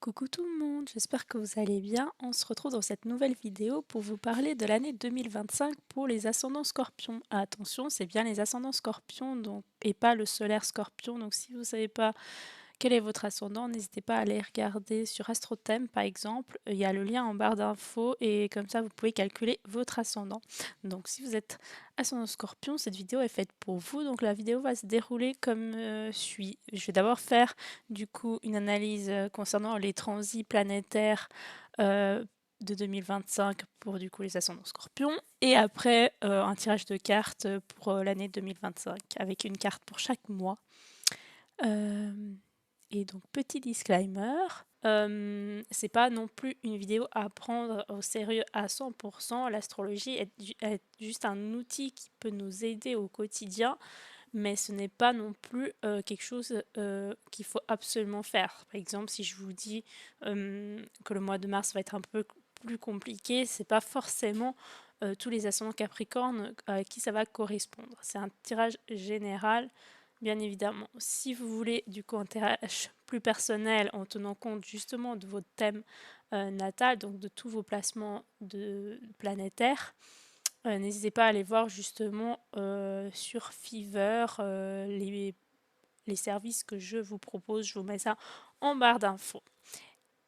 Coucou tout le monde, j'espère que vous allez bien. On se retrouve dans cette nouvelle vidéo pour vous parler de l'année 2025 pour les ascendants scorpions. Attention, c'est bien les ascendants scorpions donc, et pas le solaire scorpion. Donc si vous ne savez pas quel est votre ascendant, n'hésitez pas à aller regarder sur AstroThème par exemple. Il y a le lien en barre d'infos et comme ça vous pouvez calculer votre ascendant. Donc si vous êtes ascendant scorpion, cette vidéo est faite pour vous. Donc la vidéo va se dérouler comme suit. Je vais d'abord faire du coup une analyse concernant les transits planétaires de 2025 pour du coup les ascendants scorpions et après un tirage de cartes pour l'année 2025 avec une carte pour chaque mois. Et donc petit disclaimer, c'est pas non plus une vidéo à prendre au sérieux à 100%. L'astrologie est juste un outil qui peut nous aider au quotidien, mais ce n'est pas non plus quelque chose qu'il faut absolument faire. Par exemple, si je vous dis que le mois de mars va être un peu plus compliqué, c'est pas forcément tous les ascendants Capricorne à qui ça va correspondre. C'est un tirage général. Bien évidemment, si vous voulez du coup un tirage plus personnel en tenant compte justement de votre thème natal, donc de tous vos placements planétaires, n'hésitez pas à aller voir justement sur Fiverr les services que je vous propose. Je vous mets ça en barre d'infos.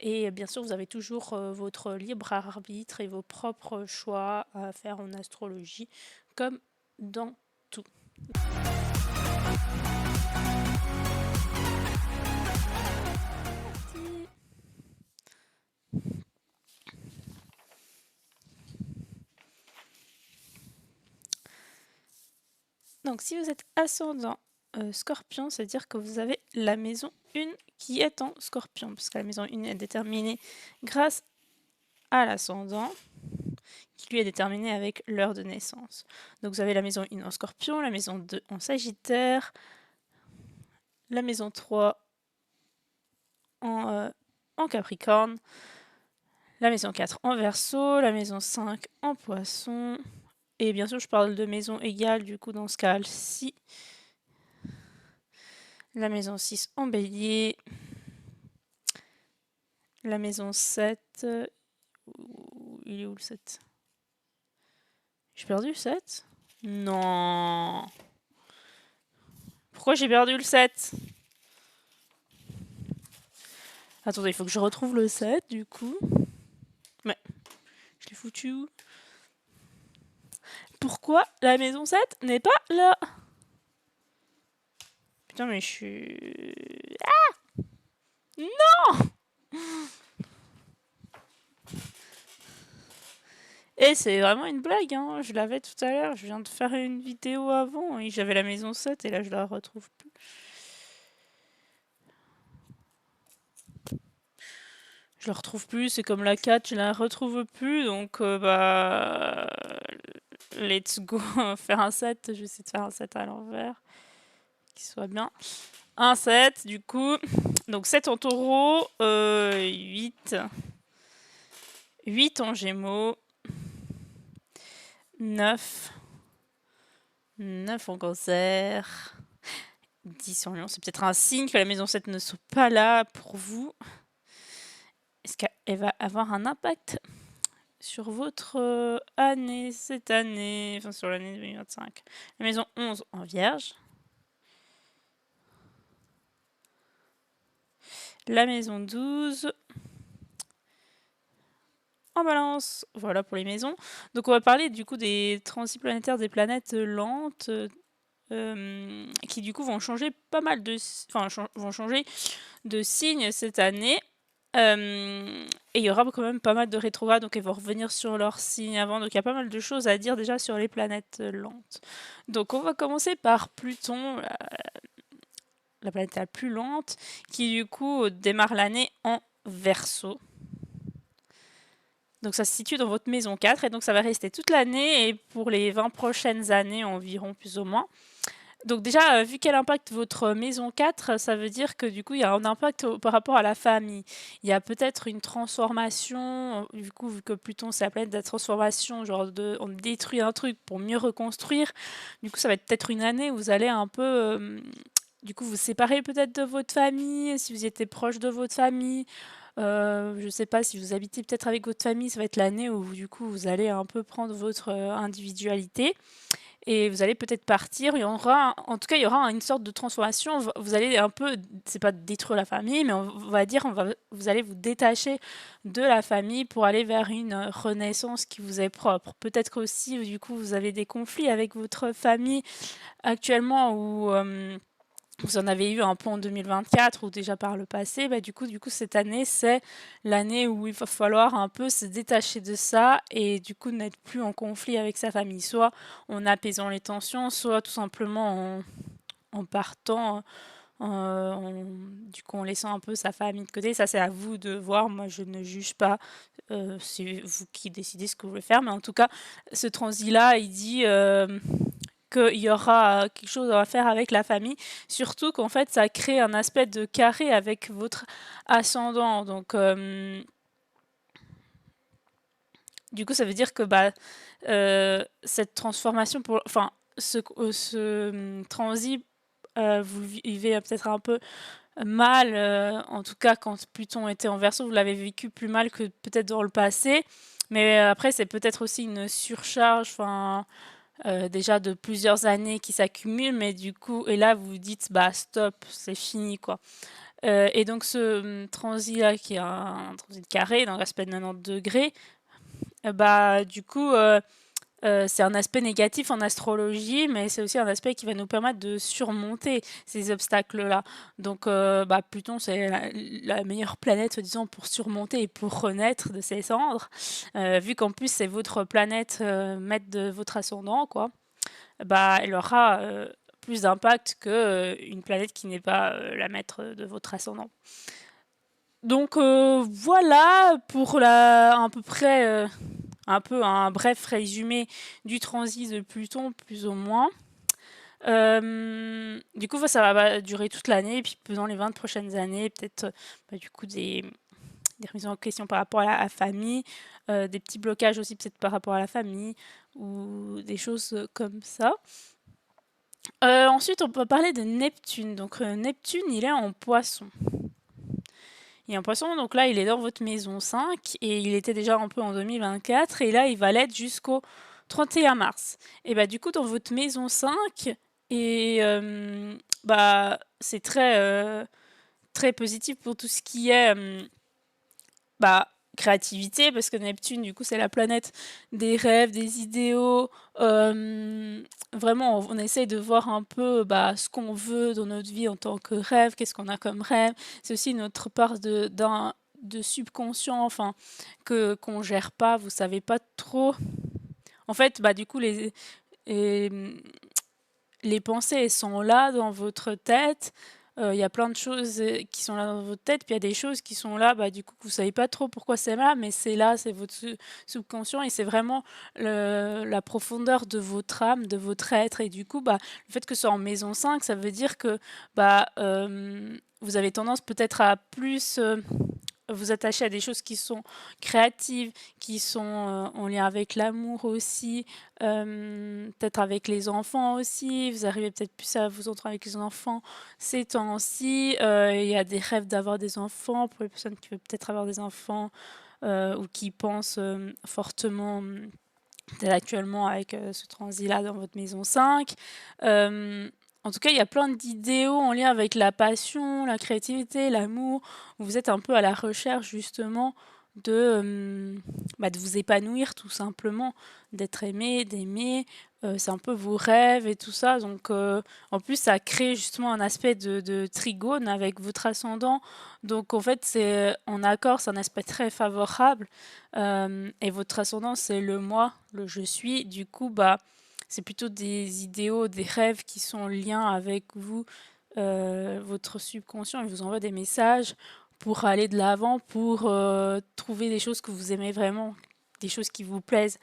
Et bien sûr, vous avez toujours votre libre arbitre et vos propres choix à faire en astrologie, comme dans tout. Donc si vous êtes ascendant scorpion, c'est-à-dire que vous avez la maison 1 qui est en scorpion, parce que la maison 1 est déterminée grâce à l'ascendant, qui lui est déterminé avec l'heure de naissance. Donc vous avez la maison 1 en scorpion, la maison 2 en sagittaire, la maison 3 en capricorne, la maison 4 en verseau, la maison 5 en poisson, et bien sûr je parle de maison égale du coup dans ce cas-ci. La maison 6 en bélier, la maison 7, il est où le 7? J'ai perdu le 7? Non. Pourquoi j'ai perdu le 7? Attendez, il faut que je retrouve le 7 du coup. Mais je l'ai foutu où? Pourquoi la maison 7 n'est pas là? Putain mais je suis... Ah! Non! Et c'est vraiment une blague, hein. Je l'avais tout à l'heure, je viens de faire une vidéo avant et j'avais la maison 7 et là je la retrouve plus. Je la retrouve plus, c'est comme la 4, je la retrouve plus, donc bah... Let's go, faire un 7, je vais essayer de faire un 7 à l'envers, qu'il soit bien. Un 7, du coup, donc 7 en taureau, 8 en gémeaux, 9 en cancer, 10 en lion, c'est peut-être un signe que la maison 7 ne soit pas là pour vous. Est-ce qu'elle va avoir un impact sur votre année, cette année, enfin sur l'année 2025? La maison 11 en vierge. La maison 12 en balance. Voilà pour les maisons. Donc on va parler du coup des transits planétaires des planètes lentes qui du coup vont changer pas mal de... Enfin, vont changer de signes cette année. Et il y aura quand même pas mal de rétrogrades, donc elles vont revenir sur leur signe avant. Donc il y a pas mal de choses à dire déjà sur les planètes lentes. Donc on va commencer par Pluton, la planète la plus lente, qui du coup démarre l'année en Verseau. Donc ça se situe dans votre maison 4 et donc ça va rester toute l'année et pour les 20 prochaines années environ plus ou moins. Donc déjà, vu qu'elle impacte votre maison 4, ça veut dire que du coup il y a un impact par rapport à la famille. Il y a peut-être une transformation, du coup vu que Pluton c'est la planète de la transformation, genre on détruit un truc pour mieux reconstruire. Du coup ça va être peut-être une année où vous allez un peu... du coup vous séparer peut-être de votre famille, si vous étiez proche de votre famille. Je sais pas si vous habitez peut-être avec votre famille, ça va être l'année où du coup vous allez un peu prendre votre, individualité et vous allez peut-être partir. Il y aura en tout cas, il y aura une sorte de transformation. Vous allez un peu, c'est pas détruire la famille, mais on va dire, vous allez vous détacher de la famille pour aller vers une renaissance qui vous est propre. Peut-être qu'aussi, du coup, vous avez des conflits avec votre famille actuellement ou vous en avez eu un peu en 2024 ou déjà par le passé, bah, du coup cette année, c'est l'année où il va falloir un peu se détacher de ça et du coup n'être plus en conflit avec sa famille, soit en apaisant les tensions, soit tout simplement en partant, du coup en laissant un peu sa famille de côté. Ça, c'est à vous de voir. Moi, je ne juge pas. C'est vous qui décidez ce que vous voulez faire. Mais en tout cas, ce transit-là, il dit qu'il y aura quelque chose à faire avec la famille. Surtout qu'en fait, ça crée un aspect de carré avec votre ascendant. Donc, du coup, ça veut dire que cette transformation, enfin, ce transit, vous le vivez peut-être un peu mal, en tout cas quand Pluton était en Verseau, vous l'avez vécu plus mal que peut-être dans le passé. Mais après, c'est peut-être aussi une surcharge, enfin, déjà de plusieurs années qui s'accumulent, mais du coup, et là vous vous dites, bah stop, c'est fini quoi. Et donc ce transit-là, qui est un transit carré, dans l'aspect de 90 degrés, bah du coup, c'est un aspect négatif en astrologie, mais c'est aussi un aspect qui va nous permettre de surmonter ces obstacles-là. Donc, Pluton, c'est la meilleure planète, disons, pour surmonter et pour renaître de ses cendres. Vu qu'en plus, c'est votre planète maître de votre ascendant, quoi. Elle aura plus d'impact que une planète qui n'est pas la maître de votre ascendant. Donc voilà pour à peu près un peu un bref résumé du transit de Pluton, plus ou moins. Du coup, ça va durer toute l'année, et puis pendant les 20 prochaines années, peut-être du coup des remises en question par rapport à la famille, des petits blocages aussi peut-être par rapport à la famille, ou des choses comme ça. Ensuite, on peut parler de Neptune. Donc Neptune, il est en Poisson. Il est en Poisson, donc là, il est dans votre maison 5 et il était déjà un peu en 2024 et là, il va l'être jusqu'au 31 mars. Et du coup, dans votre maison 5, et c'est très positif pour tout ce qui est créativité, parce que Neptune, du coup, c'est la planète des rêves, des idéaux. Vraiment, on essaye de voir un peu ce qu'on veut dans notre vie en tant que rêve, qu'est-ce qu'on a comme rêve. C'est aussi notre part de subconscient, enfin, qu'on gère pas, vous savez pas trop. En fait, du coup, les, les pensées, elles sont là dans votre tête. Il y a plein de choses qui sont là dans votre tête, puis il y a des choses qui sont là, du coup, vous savez pas trop pourquoi c'est là, mais c'est là, c'est votre subconscient, et c'est vraiment la profondeur de votre âme, de votre être. Et du coup, le fait que ce soit en maison 5, ça veut dire que vous avez tendance peut-être à plus vous attacher à des choses qui sont créatives, qui sont en lien avec l'amour aussi, peut-être avec les enfants aussi. Vous arrivez peut-être plus à vous entendre avec les enfants ces temps-ci. Il y a des rêves d'avoir des enfants pour les personnes qui veulent peut-être avoir des enfants ou qui pensent fortement peut-être actuellement avec ce transit-là dans votre maison 5. En tout cas, il y a plein d'idéaux en lien avec la passion, la créativité, l'amour. Vous êtes un peu à la recherche justement de vous épanouir tout simplement, d'être aimé, d'aimer. C'est un peu vos rêves et tout ça. Donc en plus, ça crée justement un aspect de trigone avec votre ascendant. Donc en fait, c'est en accord, c'est un aspect très favorable. Et votre ascendant, c'est le moi, le je suis. Du coup, c'est plutôt des idéaux, des rêves qui sont en lien avec vous, votre subconscient. Il vous envoie des messages pour aller de l'avant, pour trouver des choses que vous aimez vraiment, des choses qui vous plaisent.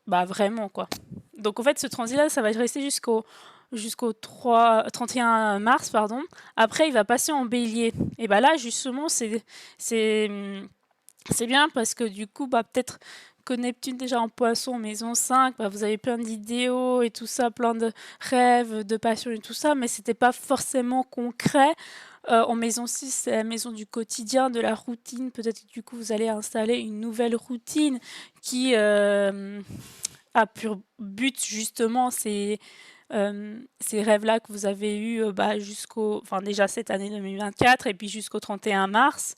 Vraiment, quoi. Donc en fait, ce transit-là, ça va rester jusqu'au 31 mars, pardon. Après, il va passer en bélier. Et là, justement, c'est bien parce que du coup, peut-être que Neptune déjà en Poisson, maison 5, bah, vous avez plein d'idéaux et tout ça, plein de rêves, de passions et tout ça, mais c'était pas forcément concret. En maison 6, c'est la maison du quotidien, de la routine. Peut-être que du coup, vous allez installer une nouvelle routine qui a pour but justement ces rêves-là que vous avez eus enfin déjà cette année 2024 et puis jusqu'au 31 mars.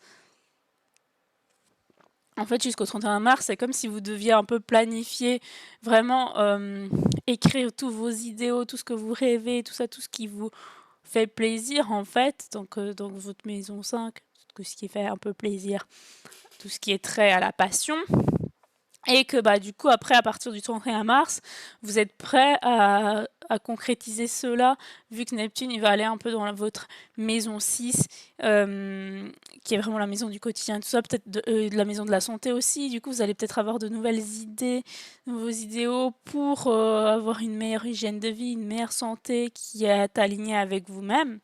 En fait, jusqu'au 31 mars, c'est comme si vous deviez un peu planifier, vraiment écrire tous vos idéaux, tout ce que vous rêvez, tout ça, tout ce qui vous fait plaisir en fait. Donc votre maison 5, tout ce qui fait un peu plaisir, tout ce qui est trait à la passion. Et que bah, du coup, après, à partir du 31 mars, vous êtes prêt à concrétiser cela, vu que Neptune, il va aller un peu dans votre maison 6, qui est vraiment la maison du quotidien, tout ça, peut-être de la maison de la santé aussi. Du coup, vous allez peut-être avoir de nouvelles idées, nouveaux idéaux pour avoir une meilleure hygiène de vie, une meilleure santé qui est alignée avec vous-même.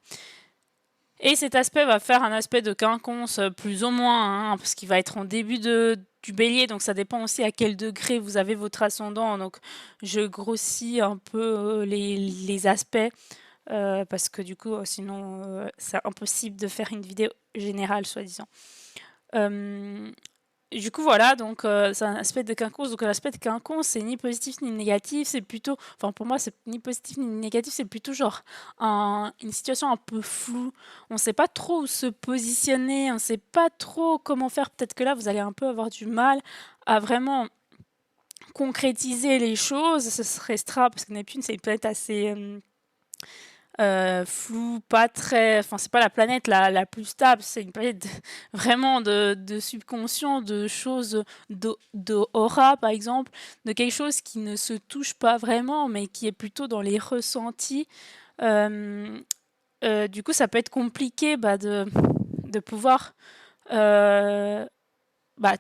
Et cet aspect va faire un aspect de quinconce plus ou moins, hein, parce qu'il va être en début du bélier, donc ça dépend aussi à quel degré vous avez votre ascendant. Donc je grossis un peu les aspects, parce que du coup, sinon, c'est impossible de faire une vidéo générale, soi-disant. Du coup, voilà, donc c'est un aspect de quinconce. Donc l'aspect de quinconce, c'est ni positif ni négatif, c'est plutôt, enfin pour moi, c'est ni positif ni négatif, c'est plutôt genre une situation un peu floue. On ne sait pas trop où se positionner, on ne sait pas trop comment faire. Peut-être que là, vous allez un peu avoir du mal à vraiment concrétiser les choses. Ça se restera, parce que Neptune, c'est une planète assez flou, pas très, enfin c'est pas la planète la plus stable, c'est une planète vraiment de subconscient, de choses, de aura par exemple, de quelque chose qui ne se touche pas vraiment, mais qui est plutôt dans les ressentis. Du coup, ça peut être compliqué de pouvoir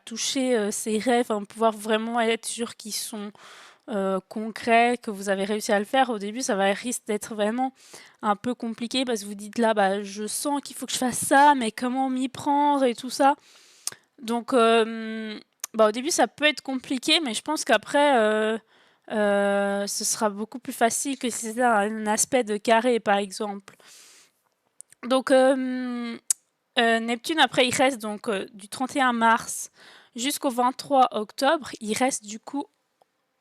toucher ces rêves, pouvoir vraiment être sûr qu'ils sont concrets, que vous avez réussi à le faire. Au début, ça va risque d'être vraiment un peu compliqué parce que vous dites là, je sens qu'il faut que je fasse ça, mais comment m'y prendre et tout ça. Donc, au début, ça peut être compliqué, mais je pense qu'après, ce sera beaucoup plus facile que si c'était un aspect de carré, par exemple. Donc, Neptune, après, il reste donc du 31 mars jusqu'au 23 octobre. Il reste du coup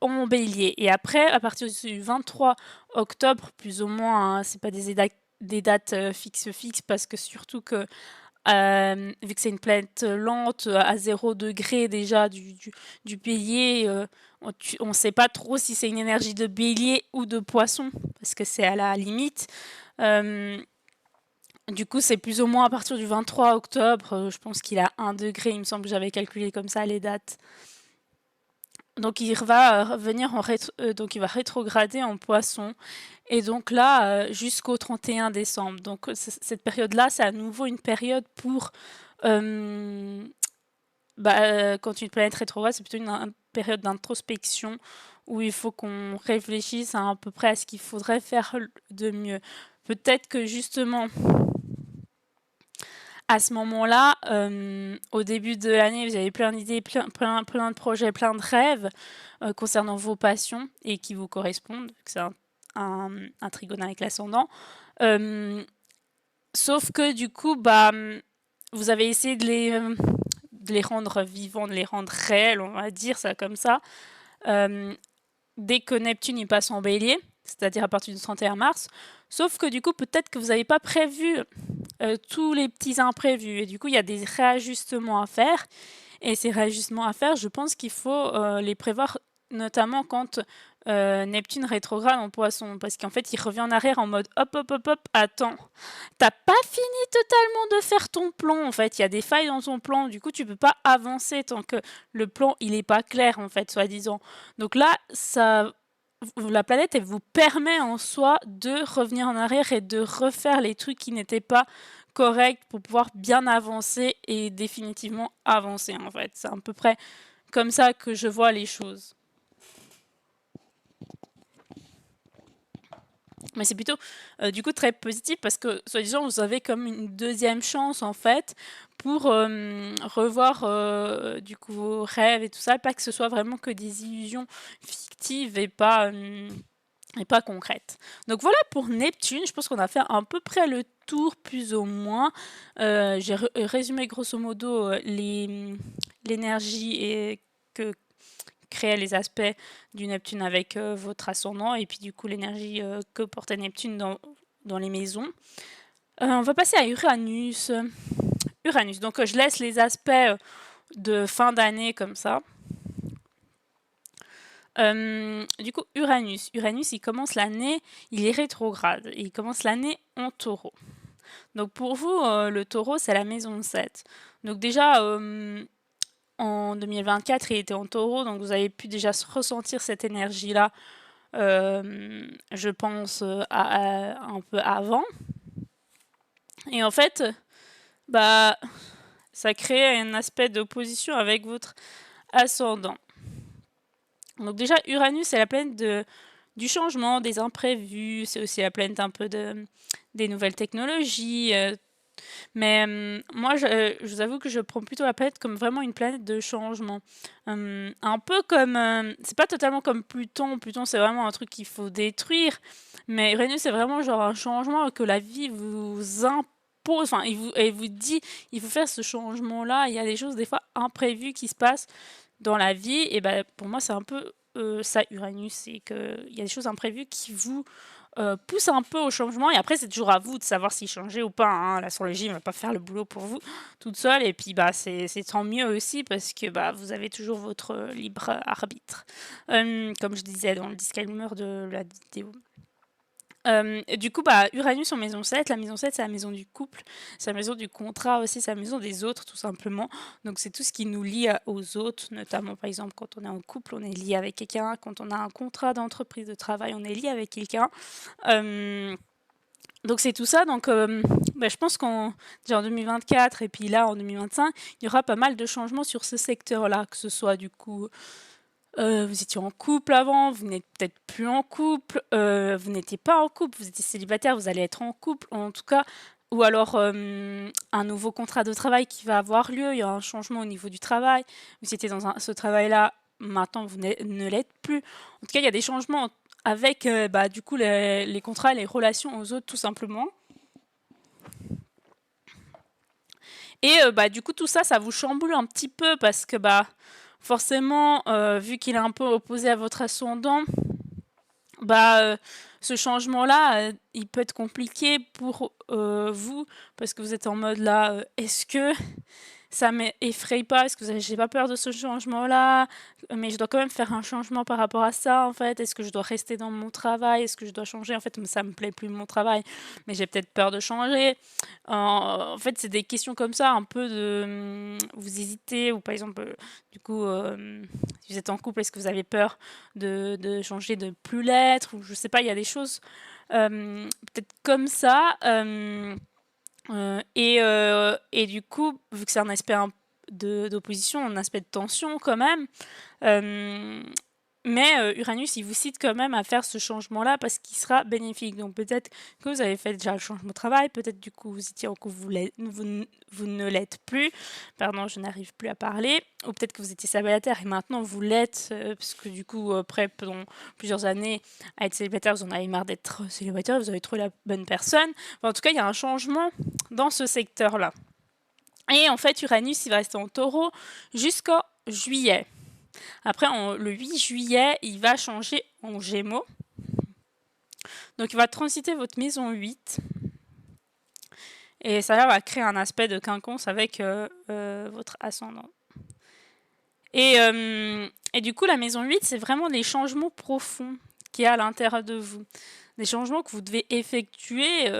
en bélier. Et après, à partir du 23 octobre, plus ou moins, hein, c'est pas des dates fixes, parce que surtout que, vu que c'est une planète lente, à 0 degré déjà du bélier, on ne sait pas trop si c'est une énergie de bélier ou de poisson, parce que c'est à la limite. Du coup, c'est plus ou moins à partir du 23 octobre, je pense qu'il a 1 degré, il me semble que j'avais calculé comme ça les dates. Donc il va revenir donc il va rétrograder en Poisson, et donc là jusqu'au 31 décembre. Donc cette période-là, c'est à nouveau une période pour quand une planète rétrograde, c'est plutôt une période d'introspection où il faut qu'on réfléchisse à peu près à ce qu'il faudrait faire de mieux. Peut-être que justement à ce moment-là, au début de l'année, vous avez plein d'idées, plein de projets, plein de rêves concernant vos passions et qui vous correspondent, que c'est un trigone avec l'ascendant. Sauf que du coup, vous avez essayé de les rendre vivants, de les rendre réels, on va dire ça comme ça. Dès que Neptune y passe en bélier, c'est-à-dire à partir du 31 mars. Sauf que du coup, peut-être que vous n'avez pas prévu tous les petits imprévus. Et du coup, il y a des réajustements à faire. Et ces réajustements à faire, je pense qu'il faut les prévoir, notamment quand Neptune rétrograde en Poisson. Parce qu'en fait, il revient en arrière en mode hop, hop, hop, hop, attends. T'as pas fini totalement de faire ton plan, en fait. Il y a des failles dans ton plan. Du coup, tu peux pas avancer tant que le plan, il est pas clair, en fait, soi-disant. Donc là, la planète, elle vous permet en soi de revenir en arrière et de refaire les trucs qui n'étaient pas corrects pour pouvoir bien avancer et définitivement avancer, en fait. C'est à peu près comme ça que je vois les choses. Mais c'est plutôt, du coup très positif parce que soi-disant vous avez comme une deuxième chance en fait pour, revoir, du coup vos rêves et tout ça, pas que ce soit vraiment que des illusions fictives et pas concrètes. Donc voilà pour Neptune, je pense qu'on a fait à peu près le tour plus ou moins. J'ai résumé grosso modo, l'énergie et que créer les aspects du Neptune avec votre ascendant et puis du coup l'énergie que portait Neptune dans les maisons. On va passer à Uranus. Uranus, donc je laisse les aspects de fin d'année comme ça. Du coup, Uranus, il commence l'année, il est rétrograde, il commence l'année en taureau. Donc pour vous, le taureau, c'est la maison 7. Donc déjà, en 2024, il était en taureau, donc vous avez pu déjà ressentir cette énergie-là, je pense, un peu avant. Et en fait, bah, ça crée un aspect d'opposition avec votre ascendant. Donc déjà, Uranus, c'est la planète du changement, des imprévus, c'est aussi la planète un peu des nouvelles technologies, mais moi, je vous avoue que je prends plutôt la planète comme vraiment une planète de changement. Un peu comme... c'est pas totalement comme Pluton. Pluton, c'est vraiment un truc qu'il faut détruire. Mais Uranus, c'est vraiment genre un changement que la vie vous impose. Enfin, elle vous dit, il faut faire ce changement-là. Il y a des choses, des fois, imprévues qui se passent dans la vie. Et ben, pour moi, c'est un peu ça, Uranus. C'est qu'il y a des choses imprévues qui vous pousse un peu au changement. Et après, c'est toujours à vous de savoir s'y changer ou pas. Hein. L'astrologie ne va pas faire le boulot pour vous toute seule. Et puis, bah, c'est tant mieux aussi parce que bah, vous avez toujours votre libre arbitre. Comme je disais dans le disclaimer de la vidéo. Du coup, bah, Uranus en maison 7. La maison 7, c'est la maison du couple, c'est la maison du contrat aussi, c'est la maison des autres, tout simplement. Donc, c'est tout ce qui nous lie aux autres, notamment, par exemple, quand on est en couple, on est lié avec quelqu'un. Quand on a un contrat d'entreprise de travail, on est lié avec quelqu'un. Donc, c'est tout ça. Donc, bah, je pense déjà en 2024 et puis là, en 2025, il y aura pas mal de changements sur ce secteur-là, que ce soit du coup vous étiez en couple avant, vous n'êtes peut-être plus en couple, vous n'étiez pas en couple, vous étiez célibataire, vous allez être en couple, en tout cas, ou alors un nouveau contrat de travail qui va avoir lieu, il y a un changement au niveau du travail, vous étiez dans ce travail-là, maintenant vous ne l'êtes plus. En tout cas, il y a des changements avec bah, du coup les contrats, les relations aux autres tout simplement. Et bah, du coup, tout ça, ça vous chamboule un petit peu parce que bah, forcément, vu qu'il est un peu opposé à votre ascendant, bah, ce changement-là, il peut être compliqué pour vous parce que vous êtes en mode là, est-ce que ça m'effraie pas? Est-ce que j'ai pas peur de ce changement-là? Mais je dois quand même faire un changement par rapport à ça, en fait. Est-ce que je dois rester dans mon travail? Est-ce que je dois changer? En fait, ça me plaît plus mon travail, mais j'ai peut-être peur de changer. En fait, c'est des questions comme ça, un peu de vous hésitez ou par exemple, du coup, si vous êtes en couple, est-ce que vous avez peur de changer, de plus l'être? Ou je sais pas, il y a des choses peut-être comme ça. Et du coup, vu que c'est un aspect d'opposition, un aspect de tension quand même, mais Uranus, il vous cite quand même à faire ce changement-là parce qu'il sera bénéfique. Donc peut-être que vous avez fait déjà le changement de travail, peut-être du coup vous étiez en couple, vous ne l'êtes plus, pardon, je n'arrive plus à parler, ou peut-être que vous étiez célibataire et maintenant vous l'êtes, parce que du coup, après pendant plusieurs années à être célibataire, vous en avez marre d'être célibataire, vous avez trouvé la bonne personne. Enfin, en tout cas, il y a un changement dans ce secteur-là. Et en fait, Uranus, il va rester en taureau jusqu'en juillet. Après, le 8 juillet, il va changer en Gémeaux. Donc, il va transiter votre maison 8. Et ça va créer un aspect de quinconce avec votre ascendant. Et du coup, la maison 8, c'est vraiment des changements profonds qu'il y a à l'intérieur de vous. Des changements que vous devez effectuer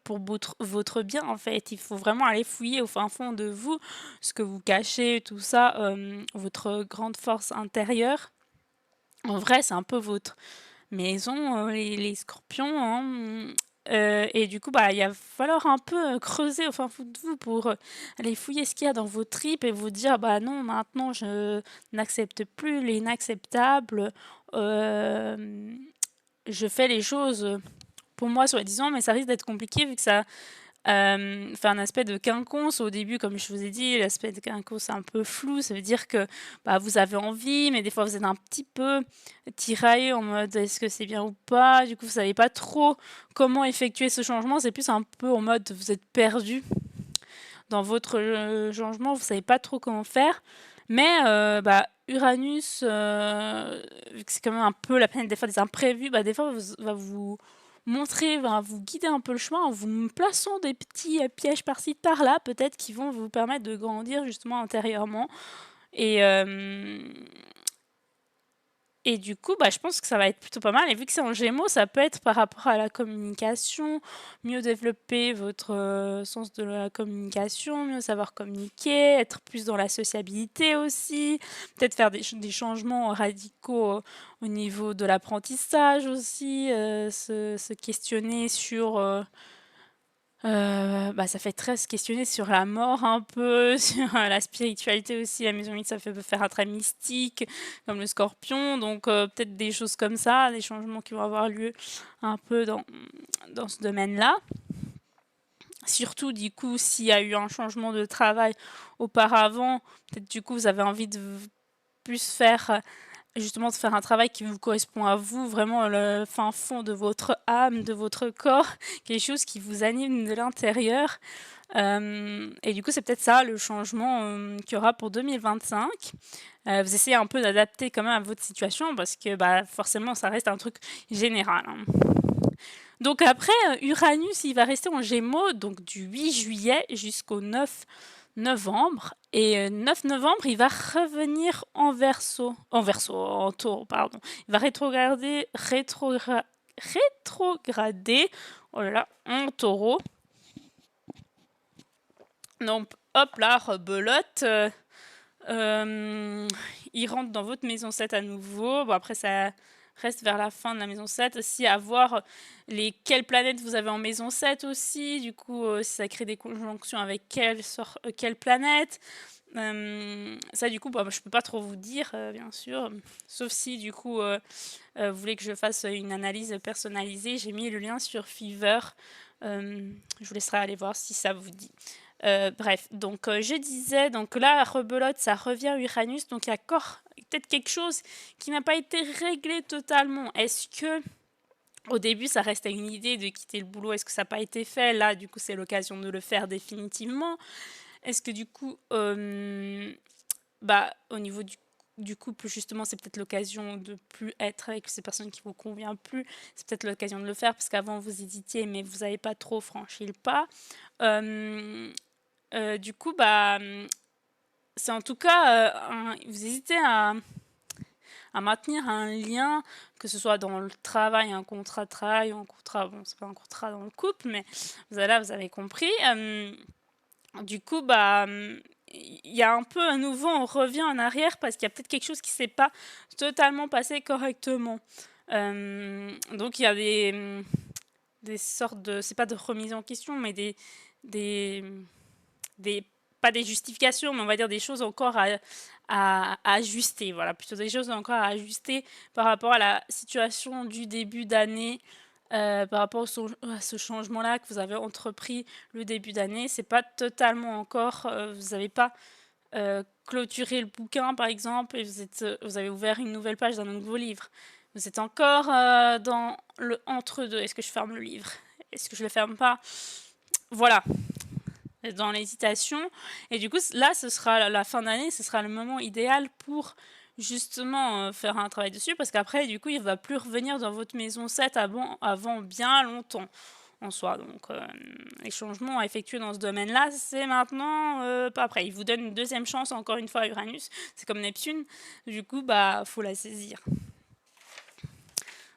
pour votre bien, en fait. Il faut vraiment aller fouiller au fin fond de vous, ce que vous cachez, tout ça, votre grande force intérieure. En vrai, c'est un peu votre maison, les scorpions. Hein. Et du coup, bah, il va falloir un peu creuser au fin fond de vous pour aller fouiller ce qu'il y a dans vos tripes et vous dire, bah non, maintenant, je n'accepte plus l'inacceptable. je fais les choses pour moi, soi-disant, mais ça risque d'être compliqué vu que ça fait un aspect de quinconce. Au début, comme je vous ai dit, l'aspect de quinconce est un peu flou. Ça veut dire que bah, vous avez envie, mais des fois vous êtes un petit peu tiraillé en mode est-ce que c'est bien ou pas. Du coup, vous savez pas trop comment effectuer ce changement. C'est plus un peu en mode vous êtes perdu dans votre changement, vous savez pas trop comment faire. Mais bah, Uranus, vu que c'est quand même un peu la planète des fois des imprévus, bah, des fois va vous montrer, va vous guider un peu le chemin en vous plaçant des petits pièges par-ci par-là, peut-être qui vont vous permettre de grandir justement intérieurement. Et, et du coup, bah, je pense que ça va être plutôt pas mal. Et vu que c'est en Gémeaux, ça peut être par rapport à la communication, mieux développer votre sens de la communication, mieux savoir communiquer, être plus dans la sociabilité aussi, peut-être faire des changements radicaux au niveau de l'apprentissage aussi, se questionner sur bah, ça fait très se questionner sur la mort un peu, sur la spiritualité aussi. La maison 8, ça peut faire un trait mystique, comme le scorpion. Donc peut-être des choses comme ça, des changements qui vont avoir lieu un peu dans ce domaine-là. Surtout, du coup, s'il y a eu un changement de travail auparavant, peut-être du coup, vous avez envie de plus faire justement de faire un travail qui vous correspond à vous, vraiment le fin fond de votre âme, de votre corps, quelque chose qui vous anime de l'intérieur. Et du coup, c'est peut-être ça le changement qu'il y aura pour 2025. Vous essayez un peu d'adapter quand même à votre situation parce que bah, forcément, ça reste un truc général. Hein. Donc après, Uranus, il va rester en Gémeaux donc du 8 juillet jusqu'au 9 novembre. Et 9 novembre, il va revenir en en taureau, pardon. Il va rétrograder, oh là là, en taureau. Donc, hop là, rebelote. Il rentre dans votre maison 7 à nouveau. Bon, après, ça reste vers la fin de la maison 7. Aussi, à voir quelles planètes vous avez en maison 7 aussi. Du coup, si ça crée des conjonctions avec quelle planète. Ça, du coup, bah, je peux pas trop vous dire, bien sûr. Sauf si, du coup, vous voulez que je fasse une analyse personnalisée. J'ai mis le lien sur Fiverr. Je vous laisserai aller voir si ça vous dit. Bref, donc je disais, donc là, rebelote, ça revient Uranus, donc il y a encore peut-être quelque chose qui n'a pas été réglé totalement. Est-ce que au début, ça restait une idée de quitter le boulot? Est-ce que ça n'a pas été fait? Là, du coup, c'est l'occasion de le faire définitivement. Est-ce que du coup, bah, au niveau du couple, justement, c'est peut-être l'occasion de plus être avec ces personnes qui vous convient plus. C'est peut-être l'occasion de le faire parce qu'avant vous hésitiez, mais vous n'avez pas trop franchi le pas. Du coup, bah, c'est en tout cas, vous hésitez à maintenir un lien, que ce soit dans le travail, un contrat de travail, un contrat, bon, c'est pas un contrat dans le couple, mais là, vous avez compris. Du coup, bah, il y a un peu à nouveau, on revient en arrière parce qu'il y a peut-être quelque chose qui s'est pas totalement passé correctement. Donc, il y a des sortes de, c'est pas de remise en question, mais des pas des justifications, mais on va dire des choses encore à ajuster. Voilà, plutôt des choses encore à ajuster par rapport à la situation du début d'année, par rapport à ce changement-là que vous avez entrepris le début d'année. C'est pas totalement encore, vous n'avez pas clôturé le bouquin, par exemple, et vous avez ouvert une nouvelle page d'un nouveau livre. Vous êtes encore dans le entre-deux. Est-ce que je ferme le livre? Est-ce que je le ferme pas? Voilà, dans l'hésitation. Et du coup, là, ce sera la fin d'année, ce sera le moment idéal pour justement faire un travail dessus, parce qu'après, du coup, il ne va plus revenir dans votre maison 7 avant bien longtemps en soi. Donc, les changements à effectuer dans ce domaine-là, c'est maintenant, pas après. Il vous donne une deuxième chance, encore une fois, Uranus. C'est comme Neptune. Du coup, bah, faut la saisir.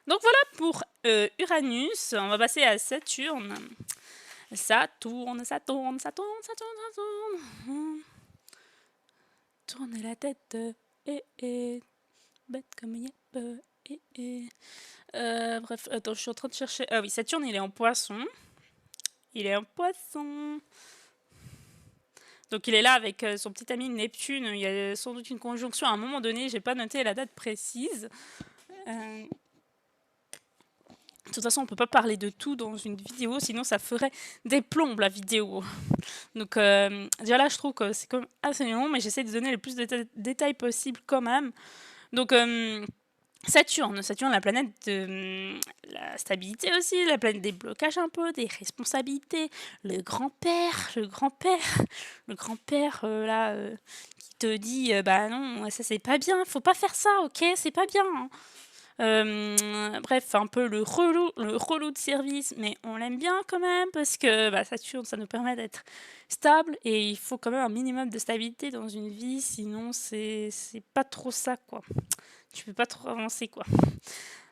Donc voilà pour Uranus. On va passer à Saturne. Ça tourne, ça tourne, ça tourne, ça tourne, ça tourne. Tournez la tête, bête comme yep, bref, attends, je suis en train de chercher. Ah oui, Saturne, il est en poisson. Il est en poisson. Donc il est là avec son petit ami Neptune. Il y a sans doute une conjonction à un moment donné. J'ai pas noté la date précise. De toute façon, on peut pas parler de tout dans une vidéo, sinon ça ferait des plombes la vidéo. Donc déjà là, je trouve que c'est quand même assez long, mais j'essaie de donner le plus de détails possible quand même. Donc Saturne, la planète de la stabilité aussi, la planète des blocages un peu, des responsabilités, le grand-père, qui te dit bah non, ça c'est pas bien, faut pas faire ça, ok, c'est pas bien, hein. Bref, un peu le relou de service, mais on l'aime bien quand même parce que bah, Saturne, ça nous permet d'être stable et il faut quand même un minimum de stabilité dans une vie, sinon c'est pas trop ça, quoi. Tu peux pas trop avancer, quoi.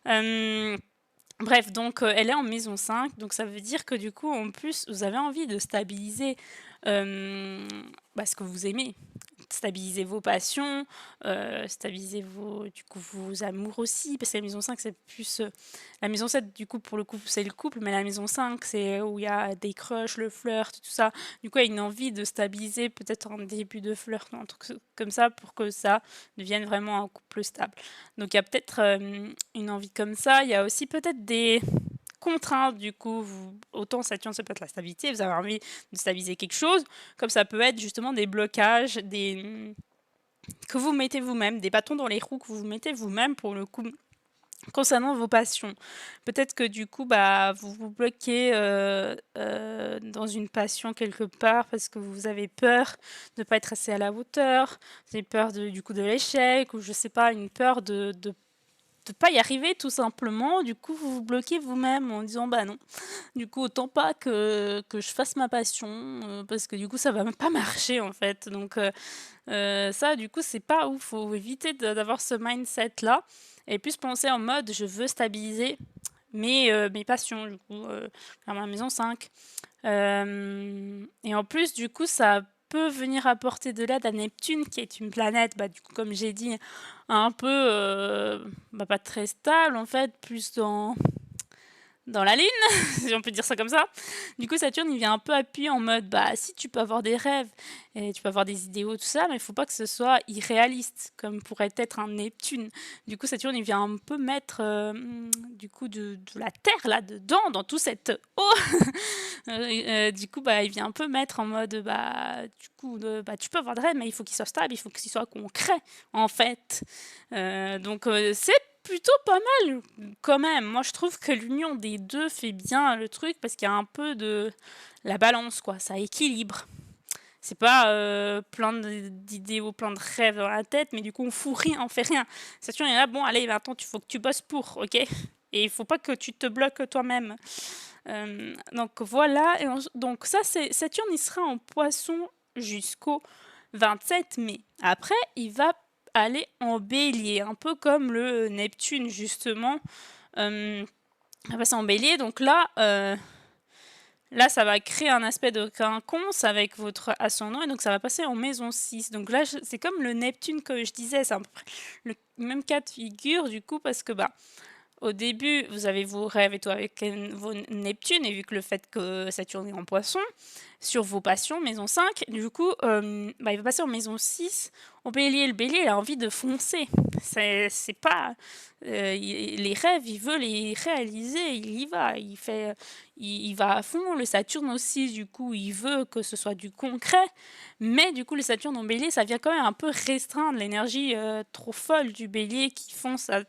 Bref, donc elle est en maison 5, donc ça veut dire que du coup, en plus, vous avez envie de stabiliser ce que vous aimez. Stabiliser vos passions, stabiliser vos amours aussi, parce que la maison 5, c'est plus... la maison 7, du coup, pour le couple, c'est le couple, mais la maison 5, c'est où il y a des crushs, le flirt, tout ça. Du coup, il y a une envie de stabiliser peut-être un début de flirt, un truc comme ça, pour que ça devienne vraiment un couple stable. Donc, il y a peut-être une envie comme ça. Il y a aussi peut-être des contraintes, du coup, autant Saturne, ça peut être la stabilité, vous avez envie de stabiliser quelque chose, comme ça peut être justement des blocages, que vous mettez vous-même, des bâtons dans les roues que vous mettez vous-même pour le coup. Concernant vos passions, peut-être que du coup, bah, vous vous bloquez dans une passion quelque part parce que vous avez peur de ne pas être assez à la hauteur, vous avez peur du coup de l'échec, ou je sais pas, une peur de pas y arriver tout simplement. Du coup, vous vous bloquez vous-même en disant bah non. Du coup, autant pas que je fasse ma passion parce que du coup, ça va même pas marcher en fait. Donc ça, du coup, c'est pas ouf. Faut éviter d'avoir ce mindset-là et plus penser en mode je veux stabiliser mes passions, du coup, à ma maison 5. Et en plus, du coup, ça peut venir apporter de l'aide à Neptune, qui est une planète, bah, du coup, comme j'ai dit, un peu, pas très stable, en fait, plus dans la lune, si on peut dire ça comme ça. Du coup, Saturne, il vient un peu appuyer en mode, bah, si tu peux avoir des rêves et tu peux avoir des idéaux, tout ça, mais il faut pas que ce soit irréaliste, comme pourrait être un Neptune. Du coup, Saturne, il vient un peu mettre, du coup, de la terre là-dedans, dans tout cette eau. Du coup, bah, il vient un peu mettre en mode, bah, du coup, tu peux avoir des rêves, mais il faut qu'ils soient stables, il faut qu'ils soient concrets, en fait. Donc, c'est plutôt pas mal quand même. Moi, je trouve que l'union des deux fait bien le truc parce qu'il y a un peu de la balance, quoi. Ça équilibre. C'est pas plein d'idéaux, plein de rêves dans la tête, mais du coup, on fout rien, on fait rien. Saturne est là, bon, allez, maintenant, il faut que tu bosses pour, ok? Et il faut pas que tu te bloques toi-même. Donc voilà. Donc ça, c'est Saturne, il sera en Poisson jusqu'au 27 mai. Après, il va aller en Bélier, un peu comme le Neptune justement. Il va passer en Bélier, donc là, ça va créer un aspect de quinconce avec votre ascendant, et donc ça va passer en maison 6. Donc là, c'est comme le Neptune que je disais, c'est à peu près le même cas de figure, du coup, parce que au début, vous avez vos rêves et tout avec vos Neptunes, et vu que le fait que Saturne est en Poisson, sur vos passions, maison 5, du coup, il va passer en maison 6. Au Bélier, le Bélier, il a envie de foncer. C'est pas... les rêves, il veut les réaliser, il y va, il va à fond. Le Saturne aussi, du coup, il veut que ce soit du concret, mais du coup, le Saturne en Bélier, ça vient quand même un peu restreindre l'énergie trop folle du Bélier qui fonce à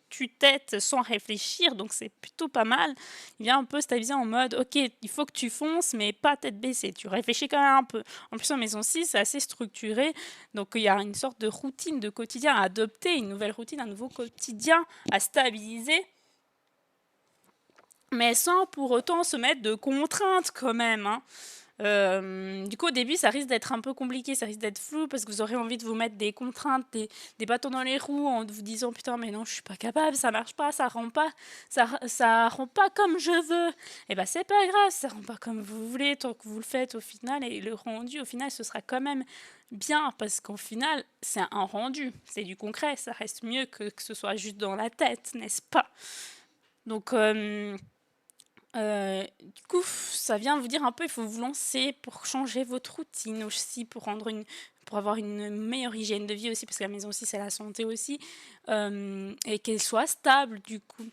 tue-tête sans réfléchir, donc c'est plutôt pas mal. Il vient un peu stabiliser en mode, ok, il faut que tu fonces, mais pas tête baissée, tu réfléchis quand même un peu. En plus, en maison 6, c'est assez structuré, donc il y a une sorte de routine de quotidien à adopter, une nouvelle routine, un nouveau quotidien à stabiliser, mais sans pour autant se mettre de contraintes quand même, hein. Du coup, au début, ça risque d'être un peu compliqué, ça risque d'être flou parce que vous aurez envie de vous mettre des contraintes, des bâtons dans les roues en vous disant putain, mais non, je suis pas capable, ça marche pas, ça rend pas comme je veux. Et bah, c'est pas grave, ça rend pas comme vous voulez tant que vous le faites au final, et le rendu, au final, ce sera quand même bien parce qu'au final, c'est un rendu, c'est du concret, ça reste mieux que ce soit juste dans la tête, n'est-ce pas? Donc, du coup, ça vient vous dire un peu, il faut vous lancer pour changer votre routine aussi, pour avoir une meilleure hygiène de vie aussi, parce que la maison aussi, c'est la santé aussi, et qu'elle soit stable, du coup.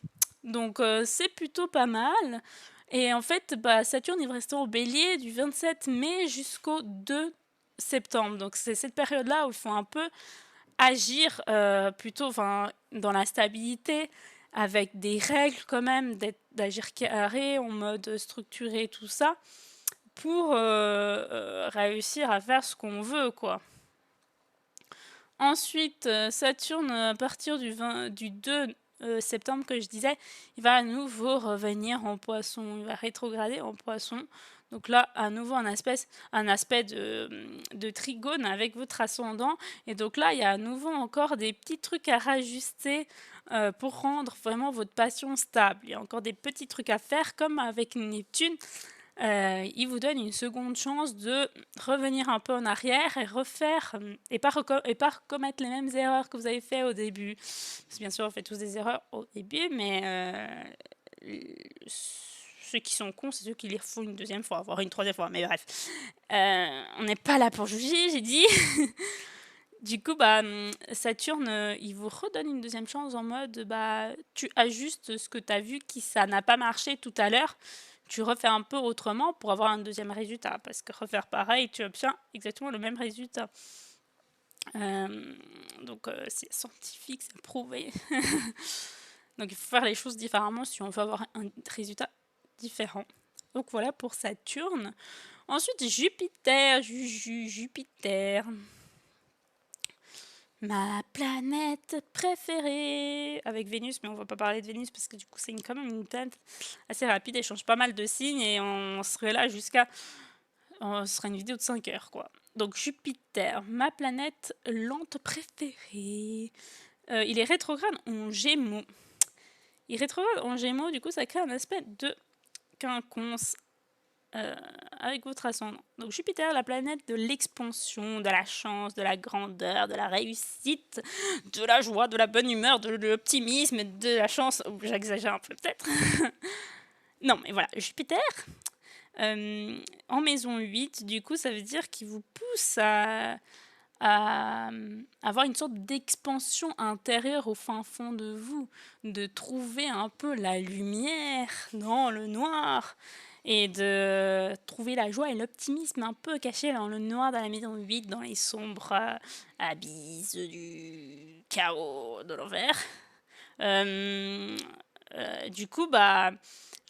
Donc c'est plutôt pas mal. Et en fait, bah, Saturne, il va rester au Bélier du 27 mai jusqu'au 2 septembre. Donc c'est cette période-là où il faut un peu agir plutôt dans la stabilité, avec des règles quand même, d'agir carré, en mode structuré, tout ça, pour réussir à faire ce qu'on veut, quoi. Ensuite, Saturne, à partir du 2 septembre que je disais, il va à nouveau revenir en Poisson, il va rétrograder en Poisson. Donc là, à nouveau, un aspect de trigone avec votre ascendant. Et donc là, il y a à nouveau encore des petits trucs à rajuster pour rendre vraiment votre passion stable. Il y a encore des petits trucs à faire, comme avec Neptune. Il vous donne une seconde chance de revenir un peu en arrière et refaire, et pas commettre les mêmes erreurs que vous avez fait au début. Parce que bien sûr, on fait tous des erreurs au début, mais ceux qui sont cons, c'est ceux qui les font une deuxième fois, voire une troisième fois, mais bref. On n'est pas là pour juger, j'ai dit. Du coup, bah, Saturne, il vous redonne une deuxième chance en mode, bah, tu ajustes ce que tu as vu qui ça n'a pas marché tout à l'heure, tu refais un peu autrement pour avoir un deuxième résultat, parce que refaire pareil, tu obtiens exactement le même résultat. Donc c'est scientifique, c'est prouvé. Donc il faut faire les choses différemment si on veut avoir un résultat différent. Donc voilà pour Saturne. Ensuite, Jupiter, Jupiter. Ma planète préférée avec Vénus, mais on va pas parler de Vénus parce que du coup c'est quand même une planète assez rapide, elle change pas mal de signes et on serait là jusqu'à... Ce serait une vidéo de 5 heures quoi. Donc Jupiter, ma planète lente préférée. Il est rétrograde en Gémeaux. Il rétrograde en Gémeaux, du coup ça crée un aspect de quinconce avec votre ascendant. Donc Jupiter, la planète de l'expansion, de la chance, de la grandeur, de la réussite, de la joie, de la bonne humeur, de l'optimisme, de la chance. Oh, j'exagère un peu peut-être. Non, mais voilà, Jupiter, en maison 8, du coup, ça veut dire qu'il vous pousse à avoir une sorte d'expansion intérieure au fin fond de vous, de trouver un peu la lumière dans le noir et de trouver la joie et l'optimisme un peu cachés dans le noir de la maison 8, dans les sombres abysses du chaos de l'envers. Du coup, bah,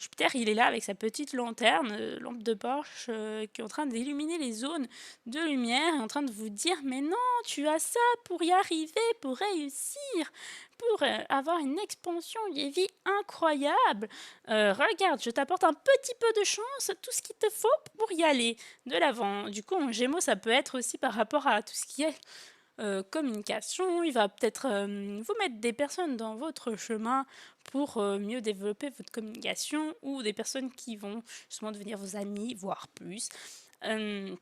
Jupiter, il est là avec sa petite lanterne, lampe de poche, qui est en train d'illuminer les zones de lumière et en train de vous dire « Mais non, tu as ça pour y arriver, pour réussir, pour avoir une expansion de vie incroyable. Regarde, je t'apporte un petit peu de chance, tout ce qu'il te faut pour y aller de l'avant. » Du coup, en Gémeaux, ça peut être aussi par rapport à tout ce qui est communication. Il va peut-être vous mettre des personnes dans votre chemin pour mieux développer votre communication ou des personnes qui vont justement devenir vos amis, voire plus. Et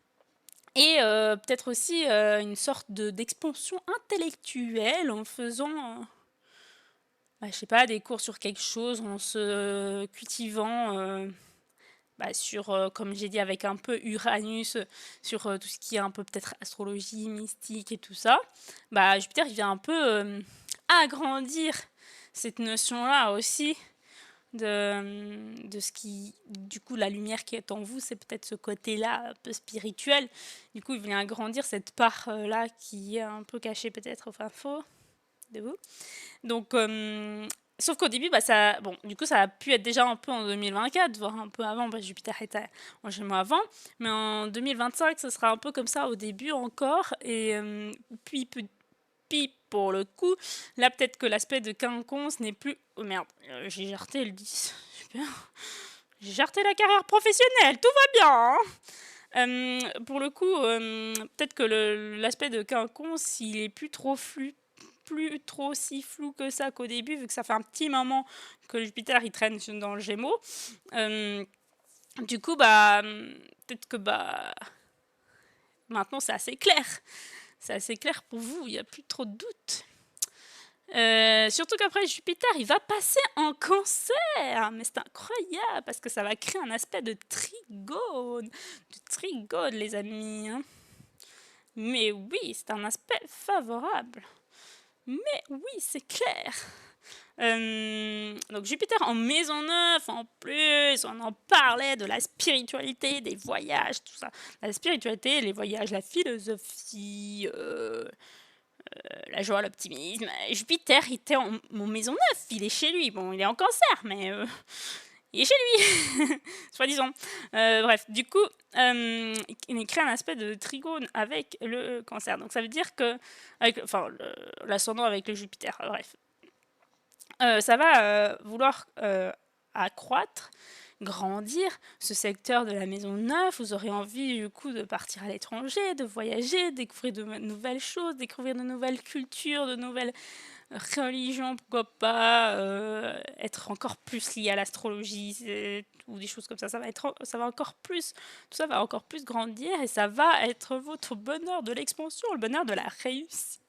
peut-être aussi une sorte d'expansion intellectuelle en faisant, je sais pas, des cours sur quelque chose, en se cultivant sur, comme j'ai dit, avec un peu Uranus, sur tout ce qui est un peu peut-être astrologie, mystique et tout ça. Jupiter, il vient un peu agrandir cette notion-là aussi de ce qui, du coup, la lumière qui est en vous, c'est peut-être ce côté-là un peu spirituel. Du coup, il vient agrandir cette part-là qui est un peu cachée peut-être au fin fond de vous. Donc, sauf qu'au début, du coup, ça a pu être déjà un peu en 2024, voire un peu avant. Jupiter était en Gémeaux avant, mais en 2025, ce sera un peu comme ça au début encore. Et puis pour le coup, là, peut-être que l'aspect de quinconce n'est plus... Oh merde, j'ai jarté le 10. Super. J'ai jarté la carrière professionnelle, tout va bien, hein. Pour le coup, peut-être que l'aspect de quinconce, il est plus trop si flou que ça qu'au début, vu que ça fait un petit moment que Jupiter il traîne dans le Gémeaux. Du coup, peut-être que maintenant c'est assez clair. C'est assez clair pour vous, il n'y a plus trop de doutes. Surtout qu'après Jupiter, il va passer en Cancer. Mais c'est incroyable parce que ça va créer un aspect de trigone. De trigone, les amis. Hein. Mais oui, c'est un aspect favorable. Mais oui, c'est clair. Donc Jupiter en maison 9, en plus, on en parlait de la spiritualité, des voyages, tout ça. La spiritualité, les voyages, la philosophie, la joie, l'optimisme. Jupiter était en maison 9, il est chez lui. Bon, il est en cancer, mais il est chez lui, soi-disant. Bref, du coup, il crée un aspect de trigone avec le cancer. Donc ça veut dire que, enfin, l'ascendant avec le Jupiter, bref. Ça va vouloir accroître, grandir ce secteur de la maison 9. Vous aurez envie du coup de partir à l'étranger, de voyager, découvrir de nouvelles choses, découvrir de nouvelles cultures, de nouvelles religions, pourquoi pas, être encore plus lié à l'astrologie ou des choses comme ça. Ça va encore plus, tout ça va encore plus grandir et ça va être votre bonheur de l'expansion, le bonheur de la réussite.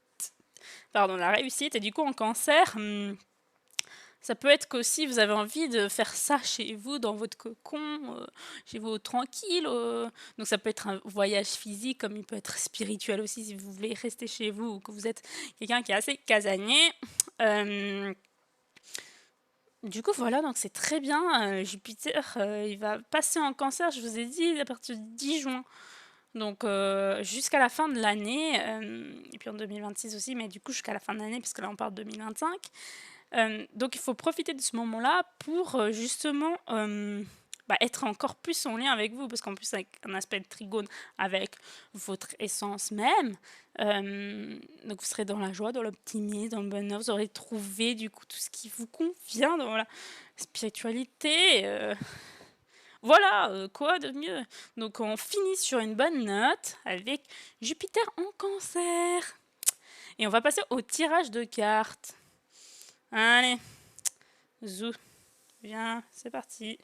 Pardon, la réussite. Et du coup, en cancer, ça peut être qu'aussi vous avez envie de faire ça chez vous, dans votre cocon, chez vous tranquille. Donc ça peut être un voyage physique, comme il peut être spirituel aussi, si vous voulez rester chez vous ou que vous êtes quelqu'un qui est assez casanier. Du coup, voilà, donc c'est très bien. Jupiter, il va passer en cancer, je vous ai dit, à partir du 10 juin. Donc jusqu'à la fin de l'année, et puis en 2026 aussi, mais du coup jusqu'à la fin de l'année, parce que là on parle de 2025. Donc il faut profiter de ce moment-là pour justement être encore plus en lien avec vous, parce qu'en plus avec un aspect de trigone avec votre essence même, donc vous serez dans la joie, dans l'optimisme, dans le bonheur, vous aurez trouvé du coup tout ce qui vous convient dans la spiritualité. Voilà, quoi de mieux? Donc on finit sur une bonne note avec Jupiter en cancer. Et on va passer au tirage de cartes. Allez, zou, viens, c'est parti.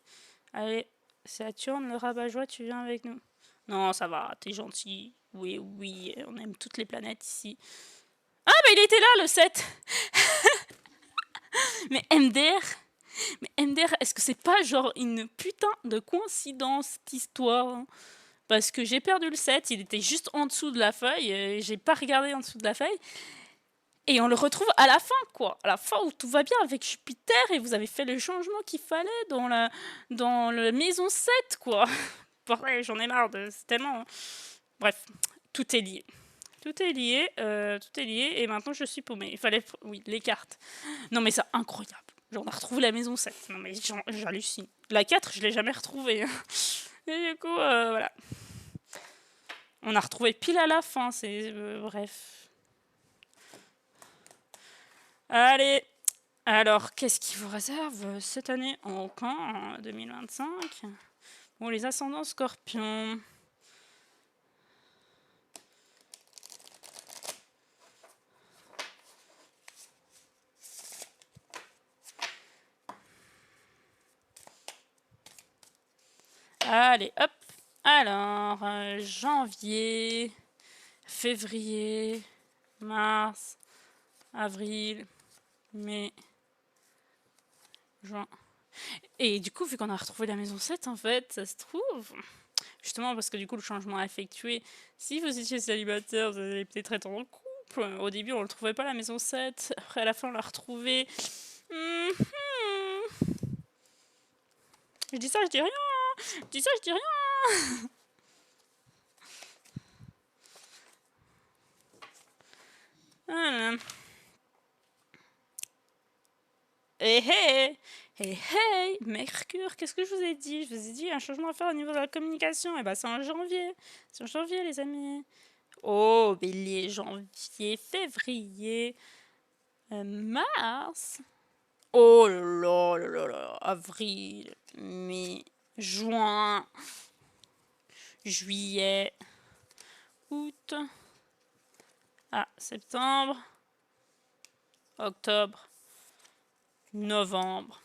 Allez, Saturne, le rabat-joie, tu viens avec nous. Non, ça va, t'es gentil. Oui, oui, on aime toutes les planètes ici. Ah, bah il était là, le 7. Mais MDR, est-ce que c'est pas genre une putain de coïncidence, cette histoire, hein? Parce que j'ai perdu le 7, il était juste en dessous de la feuille, j'ai pas regardé en dessous de la feuille. Et on le retrouve à la fin, quoi. À la fin où tout va bien avec Jupiter et vous avez fait le changement qu'il fallait dans la maison 7, quoi. Pareil, j'en ai marre de... C'est tellement... Bref, tout est lié. Tout est lié, et maintenant je suis paumée. Il fallait... Oui, les cartes. Non mais c'est incroyable. Genre, on a retrouvé la maison 7. Non mais j'hallucine. La 4, je l'ai jamais retrouvée. Et du coup, voilà. On a retrouvé pile à la fin, c'est... bref. Allez, alors qu'est-ce qui vous réserve cette année en camp, en 2025? Bon, les ascendants scorpions. Allez, hop. Alors, janvier, février, mars, avril, mai, juin. Et du coup, vu qu'on a retrouvé la maison 7, en fait, ça se trouve, justement parce que du coup, le changement a effectué. Si vous étiez célibataire, vous allez peut-être être en couple. Au début, on ne le trouvait pas, la maison 7. Après, à la fin, on l'a retrouvé. Je dis ça, je dis rien. Je dis ça, je dis rien. Voilà. Hey, Mercure, qu'est-ce que je vous ai dit? Je vous ai dit un changement à faire au niveau de la communication. Et bah c'est en janvier. C'est en janvier, les amis. Oh, bélier, janvier, février, mars. Oh là là là là, avril, mai, juin, juillet, août, septembre, octobre, novembre,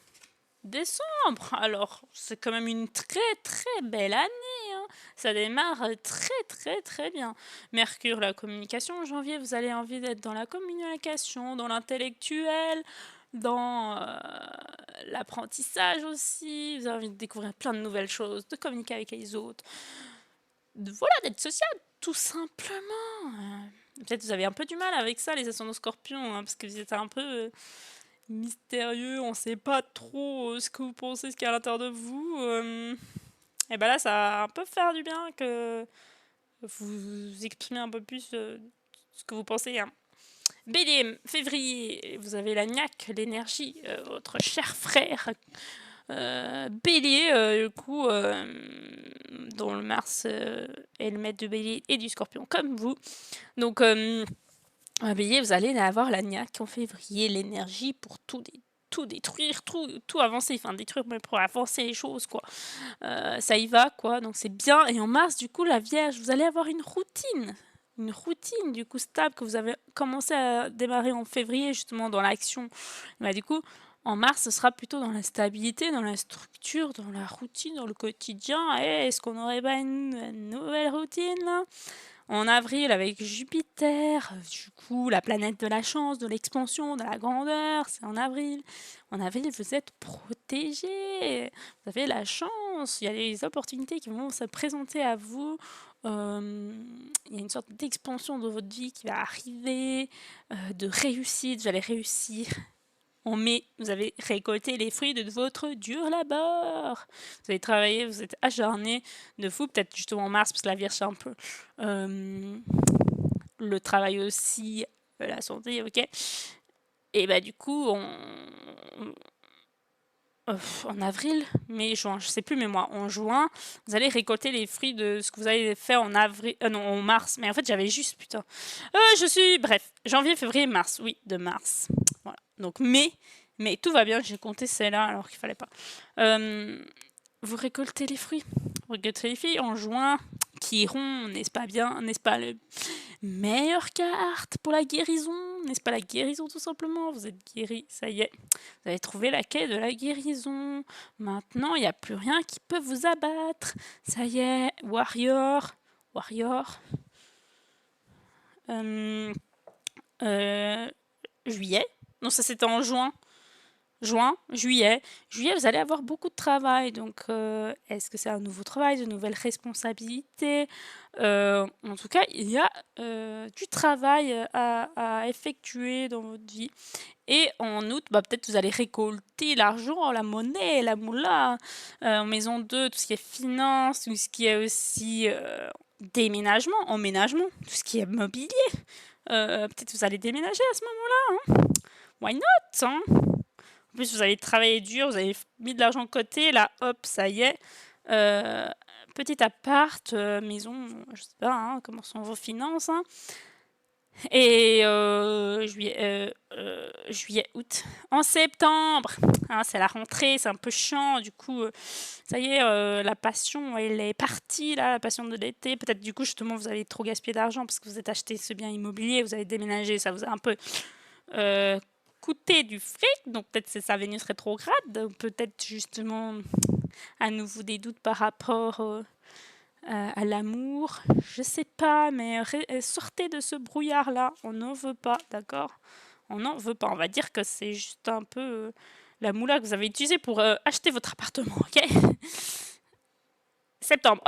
décembre. Alors, c'est quand même une très très belle année, hein. Ça démarre très très très bien. Mercure, la communication. En janvier, vous allez envie d'être dans la communication, dans l'intellectuel, dans l'apprentissage aussi. Vous avez envie de découvrir plein de nouvelles choses, de communiquer avec les autres. Voilà, d'être social, tout simplement. Peut-être vous avez un peu du mal avec ça, les ascendants scorpions, hein, parce que vous êtes un peu mystérieux, on sait pas trop ce que vous pensez, ce qu'il y a à l'intérieur de vous. Et ben là, ça va un peu faire du bien que vous exprimez un peu plus ce que vous pensez, hein. Bélier, février, vous avez la niaque, l'énergie, votre cher frère. Bélier, du coup, dont le Mars est le maître de Bélier et du Scorpion, comme vous. Donc, Bélier, vous allez avoir la niaque en février, l'énergie pour tout détruire, tout avancer, enfin détruire mais pour avancer les choses, quoi. Ça y va, quoi, donc c'est bien. Et en mars, du coup, la Vierge, vous allez avoir une routine du coup stable que vous avez commencé à démarrer en février, justement dans l'action. Bah, du coup, en mars, ce sera plutôt dans la stabilité, dans la structure, dans la routine, dans le quotidien. Et est-ce qu'on n'aurait pas une nouvelle routine là? En avril, avec Jupiter, du coup, la planète de la chance, de l'expansion, de la grandeur, c'est en avril. En avril, vous êtes protégé, vous avez la chance, il y a des opportunités qui vont se présenter à vous. Il y a une sorte d'expansion de votre vie qui va arriver, de réussite, vous allez réussir. En mai, vous avez récolté les fruits de votre dur labeur. Vous avez travaillé, vous êtes acharné de fou, peut-être justement en mars, parce que la Vierge, c'est un peu le travail aussi, la santé, ok. Et bah du coup, en avril, mai, juin, je sais plus, mais moi, en juin, vous allez récolter les fruits de ce que vous avez fait en avril, non, en mars. Mais en fait, j'avais juste, putain. Bref, janvier, février, mars, oui, de mars. Voilà. Donc, mai, mais tout va bien, j'ai compté celle-là alors qu'il fallait pas. Vous récoltez les fruits. Vous récoltez les fruits en juin, qui iront, n'est-ce pas bien, n'est-ce pas le meilleure carte pour la guérison, n'est-ce pas la guérison tout simplement? Vous êtes guéri, ça y est. Vous avez trouvé la quai de la guérison. Maintenant, il n'y a plus rien qui peut vous abattre. Ça y est, warrior. Juillet. Non, ça c'était en juin. Juillet, vous allez avoir beaucoup de travail. Donc, est-ce que c'est un nouveau travail, de nouvelles responsabilités? En tout cas, il y a du travail à effectuer dans votre vie. Et en août, bah, peut-être vous allez récolter l'argent, la monnaie, la moula. En maison 2, tout ce qui est finance, tout ce qui est aussi déménagement, emménagement, tout ce qui est mobilier. Peut-être vous allez déménager à ce moment-là. Hein. Why not, hein? En plus, vous avez travaillé dur, vous avez mis de l'argent de côté, là, hop, ça y est. Petit appart, maison, je sais pas, hein, comment sont vos finances. Hein. Et juillet, août. En septembre, hein, c'est la rentrée, c'est un peu chiant, du coup, ça y est, la passion, elle est partie, là, la passion de l'été. Peut-être, du coup, justement, vous avez trop gaspillé d'argent parce que vous êtes acheté ce bien immobilier, vous avez déménagé, ça vous a un peu coûté du fric, donc peut-être c'est sa Vénus rétrograde, peut-être justement à nouveau des doutes par rapport à l'amour, je sais pas, mais sortez de ce brouillard-là, on n'en veut pas, d'accord? On n'en veut pas, on va dire que c'est juste un peu la moula que vous avez utilisée pour acheter votre appartement, ok? Septembre,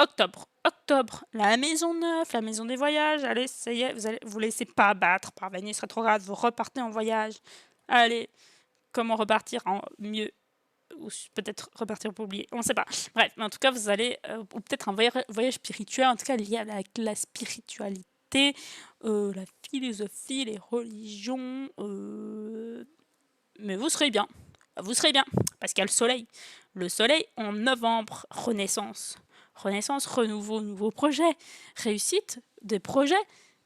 octobre, la maison neuve, la maison des voyages, allez, ça y est, vous laissez pas abattre par Vénus rétrograde, vous repartez en voyage. Allez, comment repartir en mieux? Ou peut-être repartir pour oublier, on ne sait pas. Bref, mais en tout cas, vous allez, ou peut-être un voyage spirituel, en tout cas lié à la spiritualité, la philosophie, les religions, mais vous serez bien, parce qu'il y a le soleil. Le soleil en novembre, renaissance, renouveau, nouveau projet, réussite des projets,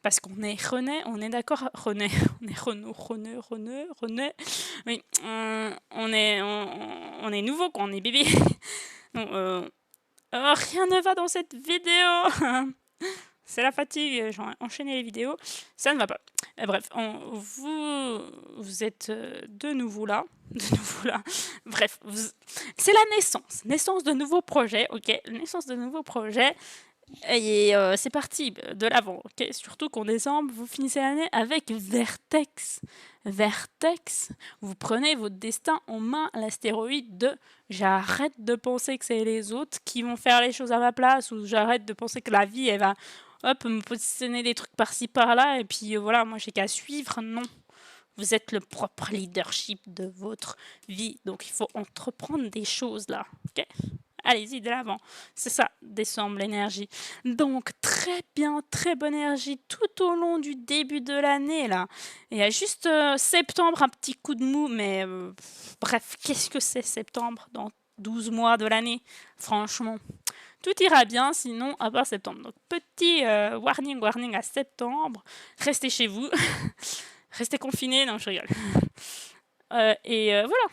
parce qu'on est René, on est d'accord, René, on est René, oui, on est nouveau quand on est bébé. Donc, rien ne va dans cette vidéo. C'est la fatigue, j'ai enchaîné les vidéos, ça ne va pas. Bref, vous êtes de nouveau là. Bref, c'est la naissance de nouveaux projets, ok? Naissance de nouveaux projets. Et c'est parti, de l'avant, ok? Surtout qu'en décembre, vous finissez l'année avec Vertex. Vertex, vous prenez votre destin en main, l'astéroïde de j'arrête de penser que c'est les autres qui vont faire les choses à ma place, ou j'arrête de penser que la vie, elle va me positionner des trucs par-ci par-là, et puis voilà, moi j'ai qu'à suivre. Non. Vous êtes le propre leadership de votre vie. Donc, il faut entreprendre des choses là. Ok? Allez-y, de l'avant. C'est ça, décembre, l'énergie. Donc, très bien, très bonne énergie tout au long du début de l'année, là. Il y a juste septembre, un petit coup de mou, mais bref, qu'est-ce que c'est septembre dans 12 mois de l'année? Franchement, tout ira bien, sinon, à part septembre. Donc, petit warning à septembre. Restez chez vous. Restez confinés. Non, je rigole. Voilà.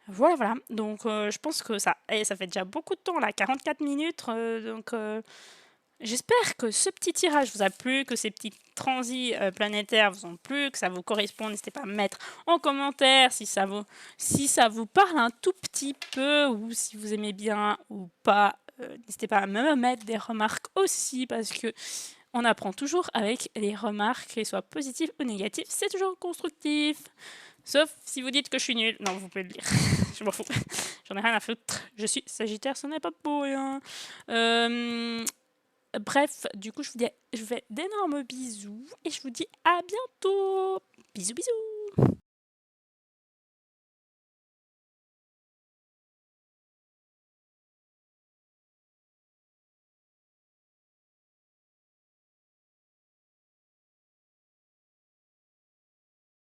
Voilà. Donc, je pense que ça fait déjà beaucoup de temps, là, 44 minutes. Donc, j'espère que ce petit tirage vous a plu, que ces petits transits planétaires vous ont plu, que ça vous correspond. N'hésitez pas à me mettre en commentaire si ça vous parle un tout petit peu ou si vous aimez bien ou pas. N'hésitez pas à me mettre des remarques aussi parce que on apprend toujours avec les remarques, qu'elles soient positives ou négatives. C'est toujours constructif. Sauf si vous dites que je suis nulle. Non, vous pouvez le dire. Je m'en fous. J'en ai rien à foutre. Je suis Sagittaire, ce n'est pas pour rien. Bref, du coup, je vous fais d'énormes bisous et je vous dis à bientôt. Bisous, bisous.